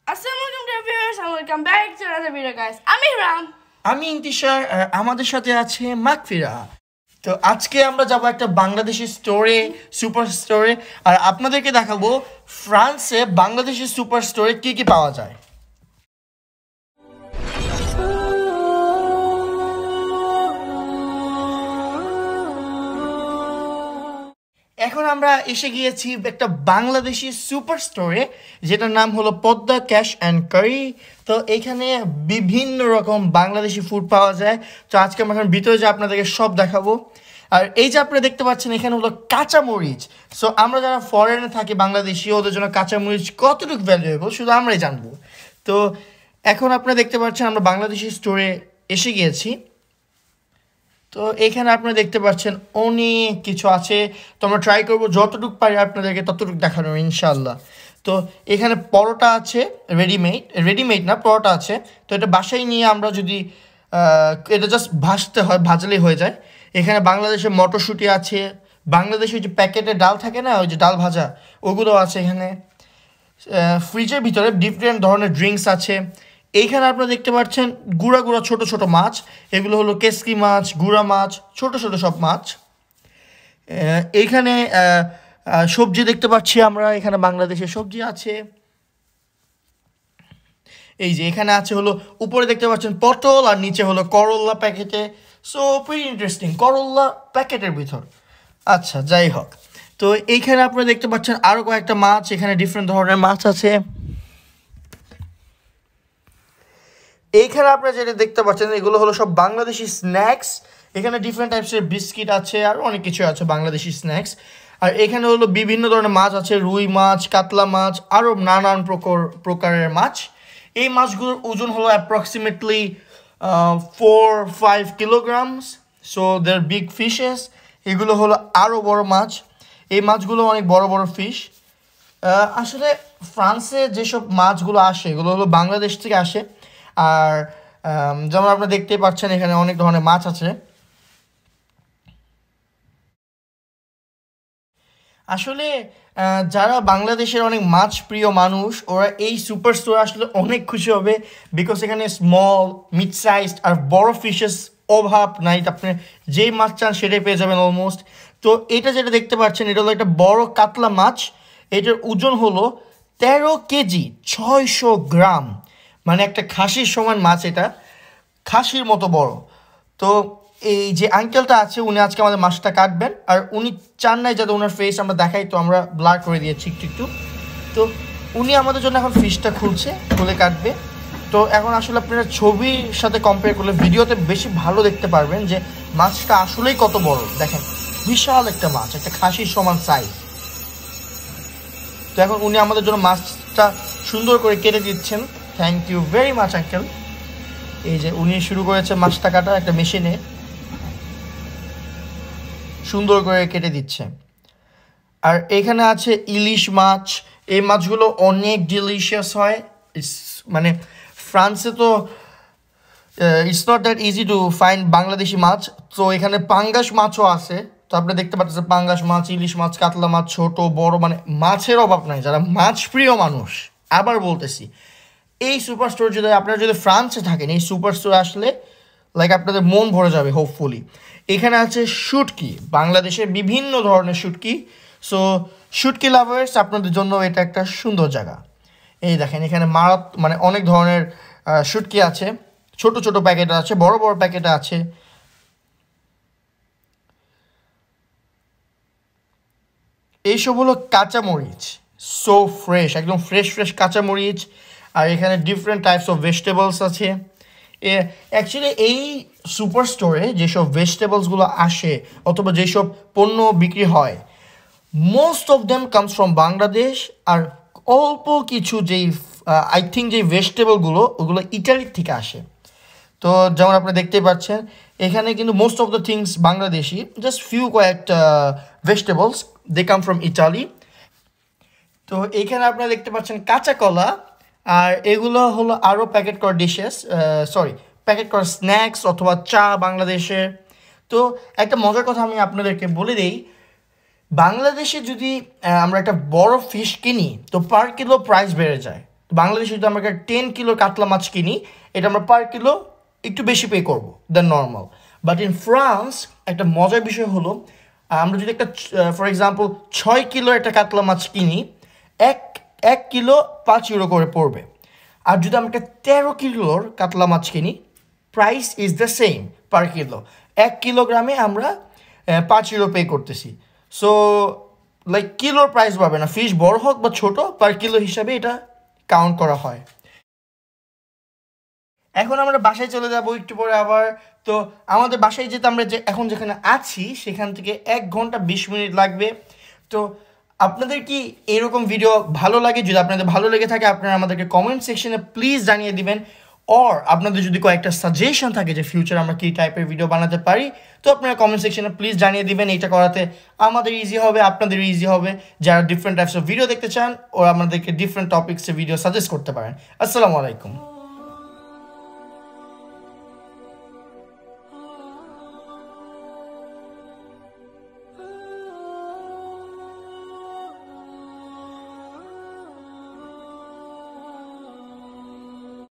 Assalamualaikum dear viewers and welcome back to another video guys. I'm IHRAM. আমি ইন্তিশার আর আমাদের সাথে আছে মাকফিরা। তো আজকে আমরা যাব একটা বাংলাদেশি স্টোরে, সুপার স্টোরে, আর আপনাদেরকে দেখাবো ফ্রান্সে বাংলাদেশি সুপার স্টোরে কি কি পাওয়া যায়। এখন আমরা এসে গিয়েছি একটা বাংলাদেশি সুপার স্টোরে, যেটার নাম হলো পদ্মা ক্যাশ অ্যান্ড কারি। তো এইখানে বিভিন্ন রকম বাংলাদেশি ফুড পাওয়া যায়। তো আজকে আমরা এখন ভিতরে যে আপনাদেরকে সব দেখাবো। আর এই যে আপনারা দেখতে পাচ্ছেন এখানে হলো কাঁচামরিচ। সো আমরা যারা ফরেনে থাকি বাংলাদেশি, ওদের জন্য কাঁচামরিচ কতটুকু ভ্যালুয়েবল শুধু আমরাই জানবো। তো এখন আপনারা দেখতে পাচ্ছেন আমরা বাংলাদেশি স্টোরে এসে গিয়েছি। তো এখানে আপনারা দেখতে পাচ্ছেন অনেক কিছু আছে। তো আমরা ট্রাই করবো যতটুকু পারি আপনাদেরকে ততটুকু দেখানো ইনশাল্লাহ। তো এখানে পরোটা আছে, রেডিমেড না, পরোটা আছে। তো এটা বাসায় নিয়ে আমরা যদি এটা জাস্ট ভাজতে হয়, ভাজলেই হয়ে যায়। এখানে বাংলাদেশের মটরশুঁটি আছে, বাংলাদেশের যে প্যাকেটে ডাল থাকে না, ওই যে ডাল ভাজা, ওগুলো আছে এখানে। ফ্রিজের ভিতরে ডিফারেন্ট ধরনের ড্রিঙ্কস আছে। এইখানে আপনারা দেখতে পাচ্ছেন গুঁড়া গুঁড়া ছোটো ছোটো মাছ, এগুলো হলো কেসকি মাছ, গুঁড়া মাছ, ছোটো ছোটো সব মাছ। এইখানে সবজি দেখতে পাচ্ছি আমরা, এখানে বাংলাদেশের সবজি আছে। এই যে এখানে আছে হলো উপরে দেখতে পাচ্ছেন পটল, আর নিচে হলো করল্লা প্যাকেটে। সো ভেরি ইন্টারেস্টিং, করল্লা প্যাকেটের ভিতর। আচ্ছা, যাই হোক। তো এইখানে আপনারা দেখতে পাচ্ছেন আরও কয়েকটা মাছ, এখানে ডিফারেন্ট ধরনের মাছ আছে। এইখানে আপনারা যেটা দেখতে পাচ্ছেন এগুলো হলো সব বাংলাদেশি স্ন্যাক্স। এখানে ডিফারেন্ট টাইপসের বিস্কিট আছে, আর অনেক কিছু আছে বাংলাদেশি স্ন্যাক্স। আর এখানে হলো বিভিন্ন ধরনের মাছ আছে, রুই মাছ, কাতলা মাছ, আরও নানান প্রকারের মাছ। এই মাছগুলোর ওজন হলো approximately 4-5 kilograms। So there big fishes. এগুলো হলো আরও বড় মাছ। এই মাছগুলো অনেক বড় বড় ফিশ। আসলে ফ্রান্সে যেসব মাছগুলো আসে এগুলো হলো বাংলাদেশ থেকে আসে। আর যেমন আপনারা দেখতেই পাচ্ছেন এখানে অনেক ধরনের মাছ আছে। আসলে যারা বাংলাদেশের অনেক মাছ প্রিয় মানুষ, ওরা এই সুপার স্টোরে আসলে অনেক খুশি হবে। বিকজ এখানে স্মল, মিড সাইজড আর বড় ফিশেস অভাব নাই। আপনি যেই মাছ চান সেটাই পেয়ে যাবেন অলমোস্ট। তো এটা যেটা দেখতে পাচ্ছেন এটা হলো একটা বড় কাতলা মাছ। এটার ওজন হলো 13 কেজি 600 গ্রাম, মানে একটা খাসির সমান মাছ। এটা খাসির মতো বড়। তো এই যে আঙ্কেলটা আছে উনি আজকে আমাদের মাছটা কাটবেন, আর উনি চান নাই যাতে ওনার ফেস আমরা দেখাই, তো আমরা ব্লার করে দিয়েছি একটু একটু। তো উনি আমাদের জন্য এখন ফিশটা খুলে কাটবে। তো এখন আসলে আপনারা ছবির সাথে কম্পেয়ার করলে ভিডিওতে বেশি ভালো দেখতে পারবেন যে মাছটা আসলেই কত বড়। দেখেন বিশাল একটা মাছ, একটা খাসির সমান সাইজ। তো এখন উনি আমাদের জন্য মাছটা সুন্দর করে কেটে দিচ্ছেন। Thank you very much uncle. এই যে উনি শুরু করেছে মাছটা কাটা, একটা মেশিনে সুন্দর করে কেটে দিচ্ছে। আর এখানে আছে ইলিশ মাছ। এই মাছগুলো অনেক ডিলিশিয়াস হয়। মানে ফ্রান্সে তো it's not that easy to find Bangladeshi মাছ। তো এখানে পাঙ্গাস মাছও আছে। তো আপনি দেখতে পাচ্ছেন পাঙ্গাস মাছ, ইলিশ মাছ, কাতলা মাছ, ছোট বড়, মানে মাছের অভাব নাই। যারা মাছ প্রিয় মানুষ, আবার বলতেছি, এই সুপার স্টোর যদি আপনারা যদি ফ্রান্সে থাকেন, এই সুপার স্টোরে আসলে লাইক আপনাদের মন ভরে যাবে হোপফুলি। এখানে আছে শুটকি, বাংলাদেশের বিভিন্ন ধরনের শুটকি। সো শুটকি লাভার্স, আপনাদের জন্য এটা একটা সুন্দর জায়গা। এই দেখেন এখানে মানে অনেক ধরনের শুটকি আছে। ছোট ছোট প্যাকেট আছে, বড় বড় প্যাকেট আছে। এইসব হলো কাঁচামরিচ, সো ফ্রেশ, একদম ফ্রেশ কাঁচামরিচ। আর এখানে ডিফারেন্ট টাইপস অফ ভেজিটেবলস আছে। অ্যাকচুয়ালি এই সুপার স্টোরে যেসব ভেজিটেবলসগুলো আসে অথবা যেসব পণ্য বিক্রি হয়, most of them comes from Bangladesh. আর অল্প কিছু যেই আই থিঙ্ক যেই ভেজিটেবলগুলো ওগুলো ইটালির থেকে আসে। তো যেমন আপনি দেখতেই পাচ্ছেন এখানে কিন্তু most of the things Bangladeshi, just few কয়েকটা vegetables they come from Italy. তো এইখানে আপনারা দেখতে পাচ্ছেন কাঁচা কলা, আর এগুলো হলো আরও প্যাকেট করা ডিশেস, প্যাকেট করা স্ন্যাক্স অথবা চা বাংলাদেশে। তো একটা মজার কথা আমি আপনাদেরকে বলে দিই, বাংলাদেশে যদি আমরা একটা বড় ফিশ কিনি তো পার কিলো প্রাইস বেড়ে যায়। বাংলাদেশে যদি আমরা 10 কিলো কাতলা মাছ কিনি, এটা আমরা পার কিলো একটু বেশি পে করবো than normal. But in France একটা মজার বিষয় হলো, আমরা যদি একটা ফর এক্সাম্পল 6 কিলো একটা কাতলা মাছ কিনি, এক কিলো 5 ইউরো করে পড়বে। আর যদি আমরা 13 কিলোর কাতলা মাছ কিনি, price is the same per kilo. 1 কিলোগ্রামে আমরা 5 ইউরো পে করতেছি। সো লাইক কিলোর প্রাইস পাবে না, ফিশ বড় হোক বা ছোট, পার কিলো হিসাবে এটা কাউন্ট করা হয়। এখন আমরা বাসায় চলে যাব একটু পরে আবার। তো আমাদের বাসায় যেতে আমরা এখন যেখানে আছি সেখান থেকে 1 ঘন্টা 20 মিনিট লাগবে। তো আপনাদের কি এরকম ভিডিও ভালো লাগে? যদি আপনাদের ভালো লেগে থাকে আপনারা আমাদেরকে কমেন্ট সেকশনে প্লিজ জানিয়ে দিবেন। অর আপনাদের যদি কয়েকটা সাজেশন থাকে যে ফিউচার আমরা কী টাইপের ভিডিও বানাতে পারি, তো আপনারা কমেন্ট সেকশনে প্লিজ জানিয়ে দিবেন। এটা করাতে আমাদের ইজি হবে, আপনাদের ইজি হবে। যারা ডিফারেন্ট টাইপস অফ ভিডিও দেখতে চান ওরা আমাদেরকে ডিফারেন্ট টপিক্সের ভিডিও সাজেস্ট করতে পারেন। আসসালামু আলাইকুম।